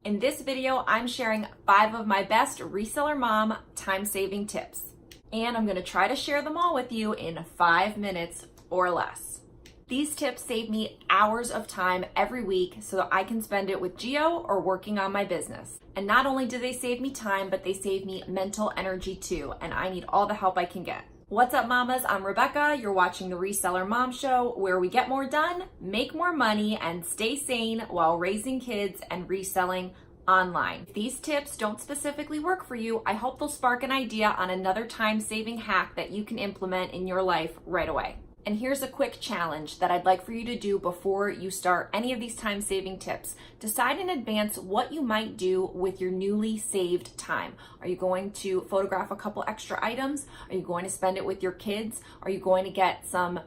In this video, I'm sharing 5 of my best reseller mom time-saving tips. And I'm gonna try to share them all with you in 5 minutes or less. These tips save me hours of time every week so that I can spend it with Geo or working on my business. And not only do they save me time, but they save me mental energy too, and I need all the help I can get. What's up, mamas? I'm Rebecca. You're watching the Reseller Mom Show, where we get more done, make more money, and stay sane while raising kids and reselling online. If these tips don't specifically work for you, I hope they'll spark an idea on another time-saving hack that you can implement in your life right away. And here's a quick challenge that I'd like for you to do before you start any of these time-saving tips. Decide in advance what you might do with your newly saved time. Are you going to photograph a couple extra items? Are you going to spend it with your kids? Are you going to get some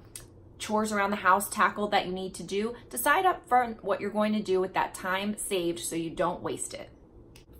chores around the house tackled that you need to do? Decide up front what you're going to do with that time saved so you don't waste it.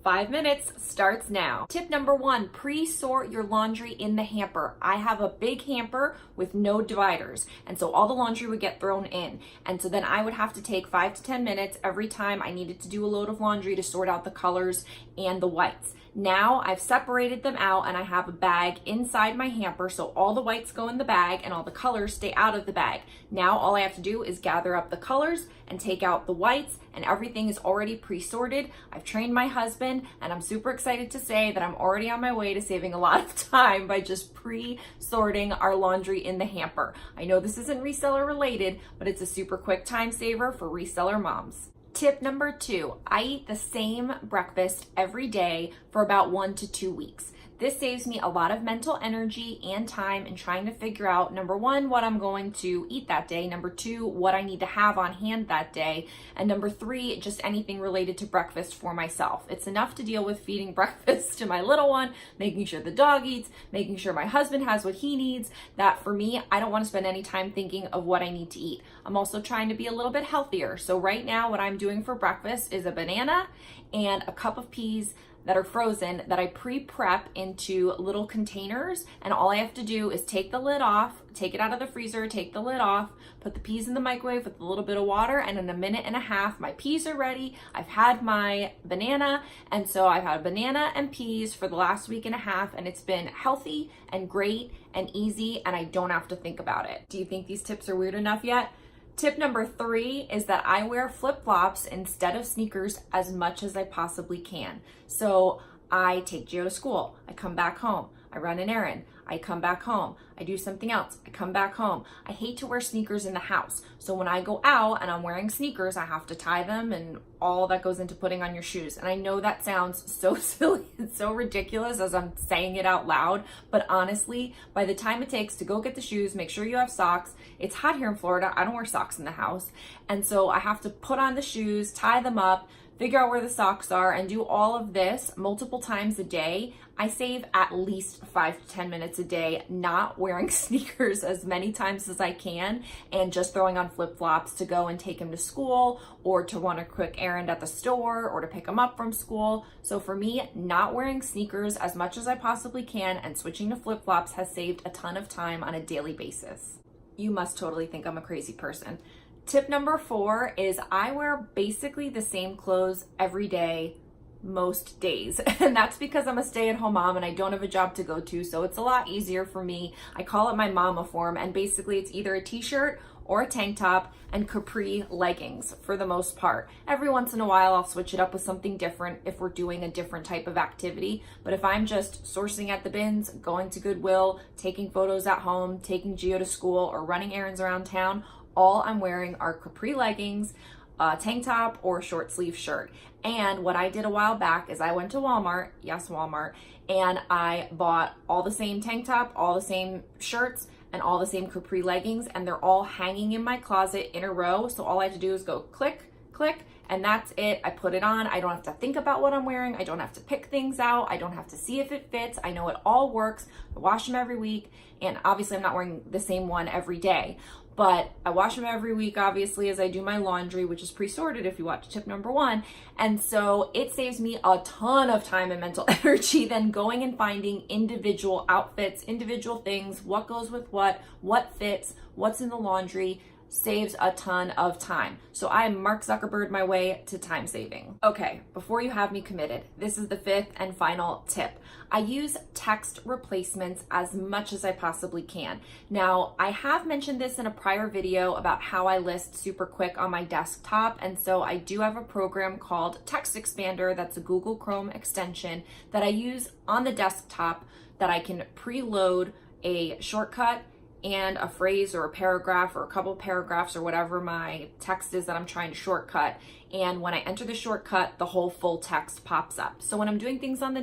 5 minutes starts now. Tip number 1, pre-sort your laundry in the hamper. I have a big hamper with no dividers, and so all the laundry would get thrown in. And so then I would have to take 5 to 10 minutes every time I needed to do a load of laundry to sort out the colors and the whites. Now I've separated them out and I have a bag inside my hamper, so all the whites go in the bag and all the colors stay out of the bag. Now all I have to do is gather up the colors and take out the whites, and everything is already pre-sorted. I've trained my husband, and I'm super excited to say that I'm already on my way to saving a lot of time by just pre-sorting our laundry in the hamper. I know this isn't reseller related, but it's a super quick time saver for reseller moms. Tip number 2, I eat the same breakfast every day for about 1 to 2 weeks. This saves me a lot of mental energy and time in trying to figure out, number 1, what I'm going to eat that day, number 2, what I need to have on hand that day, and number 3, just anything related to breakfast for myself. It's enough to deal with feeding breakfast to my little one, making sure the dog eats, making sure my husband has what he needs, that for me, I don't want to spend any time thinking of what I need to eat. I'm also trying to be a little bit healthier. So right now, what I'm doing for breakfast is a banana and a cup of peas that are frozen that I pre-prep into little containers, and all I have to do is take the lid off, take it out of the freezer, take the lid off, put the peas in the microwave with a little bit of water, and in a minute and a half, my peas are ready. I've had my banana, and so I've had banana and peas for the last week and a half, and it's been healthy and great and easy, and I don't have to think about it. Do you think these tips are weird enough yet? Tip number 3 is that I wear flip-flops instead of sneakers as much as I possibly can. So I take Gio to school, I come back home, I run an errand, I come back home, I do something else, I come back home. I hate to wear sneakers in the house. So when I go out and I'm wearing sneakers, I have to tie them and all that goes into putting on your shoes. And I know that sounds so silly and so ridiculous as I'm saying it out loud, but honestly, by the time it takes to go get the shoes, make sure you have socks. It's hot here in Florida, I don't wear socks in the house. And so I have to put on the shoes, tie them up, figure out where the socks are, and do all of this multiple times a day. I save at least 5 to 10 minutes a day not wearing sneakers as many times as I can and just throwing on flip-flops to go and take him to school or to run a quick errand at the store or to pick him up from school. So for me, not wearing sneakers as much as I possibly can and switching to flip-flops has saved a ton of time on a daily basis. You must totally think I'm a crazy person. Tip number 4 is I wear basically the same clothes every day, most days. And that's because I'm a stay-at-home mom and I don't have a job to go to, so it's a lot easier for me. I call it my mama form, and basically it's either a t-shirt or a tank top and capri leggings for the most part. Every once in a while I'll switch it up with something different if we're doing a different type of activity, but if I'm just sourcing at the bins, going to Goodwill, taking photos at home, taking Gio to school, or running errands around town, all I'm wearing are capri leggings, a tank top, or a short sleeve shirt. And what I did a while back is I went to Walmart, yes Walmart, and I bought all the same tank top, all the same shirts, and all the same capri leggings, and they're all hanging in my closet in a row. So all I have to do is go click, click, and that's it. I put it on. I don't have to think about what I'm wearing. I don't have to pick things out. I don't have to see if it fits. I know it all works. I wash them every week, and obviously I'm not wearing the same one every day. But I wash them every week, obviously, as I do my laundry, which is pre-sorted if you watch tip number 1. And so it saves me a ton of time and mental energy than going and finding individual outfits, individual things, what goes with what fits, what's in the laundry. saves a ton of time. So I Mark Zuckerberg my way to time saving. Okay, before you have me committed, this is the fifth and final tip. I use text replacements as much as I possibly can. Now, I have mentioned this in a prior video about how I list super quick on my desktop, and so I do have a program called Text Expander that's a Google Chrome extension that I use on the desktop that I can preload a shortcut and a phrase or a paragraph or a couple paragraphs or whatever my text is that I'm trying to shortcut. And when I enter the shortcut, the whole full text pops up. So when I'm doing things on the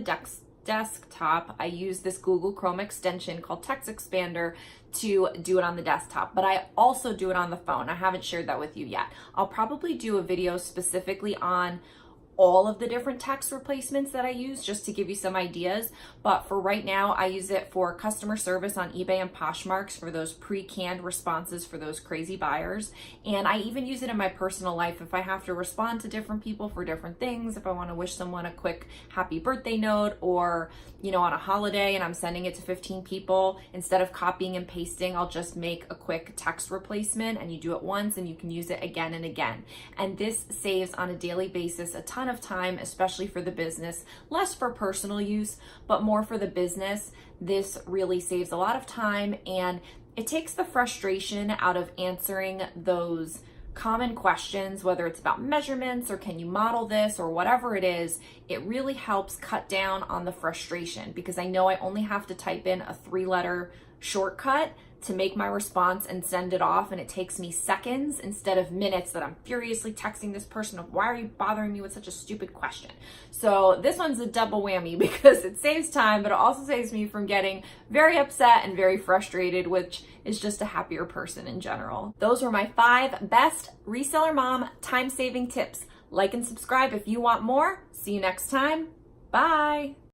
desktop, I use this Google Chrome extension called Text Expander to do it on the desktop, but I also do it on the phone. I haven't shared that with you yet. I'll probably do a video specifically on all of the different text replacements that I use just to give you some ideas. But for right now, I use it for customer service on eBay and Poshmarks for those pre-canned responses for those crazy buyers. And I even use it in my personal life if I have to respond to different people for different things, if I want to wish someone a quick happy birthday note, or on a holiday and I'm sending it to 15 people, instead of copying and pasting, I'll just make a quick text replacement, and you do it once and you can use it again and again. And this saves on a daily basis a ton of time, especially for the business, less for personal use, but more for the business. This really saves a lot of time, and it takes the frustration out of answering those common questions, whether it's about measurements or can you model this or whatever it is. It really helps cut down on the frustration, because I know I only have to type in a 3-letter shortcut to make my response and send it off, and it takes me seconds instead of minutes that I'm furiously texting this person of, why are you bothering me with such a stupid question? So this one's a double whammy because it saves time, but it also saves me from getting very upset and very frustrated, which is just a happier person in general. Those were my 5 best Reseller Mom time-saving tips. Like and subscribe if you want more. See you next time. Bye.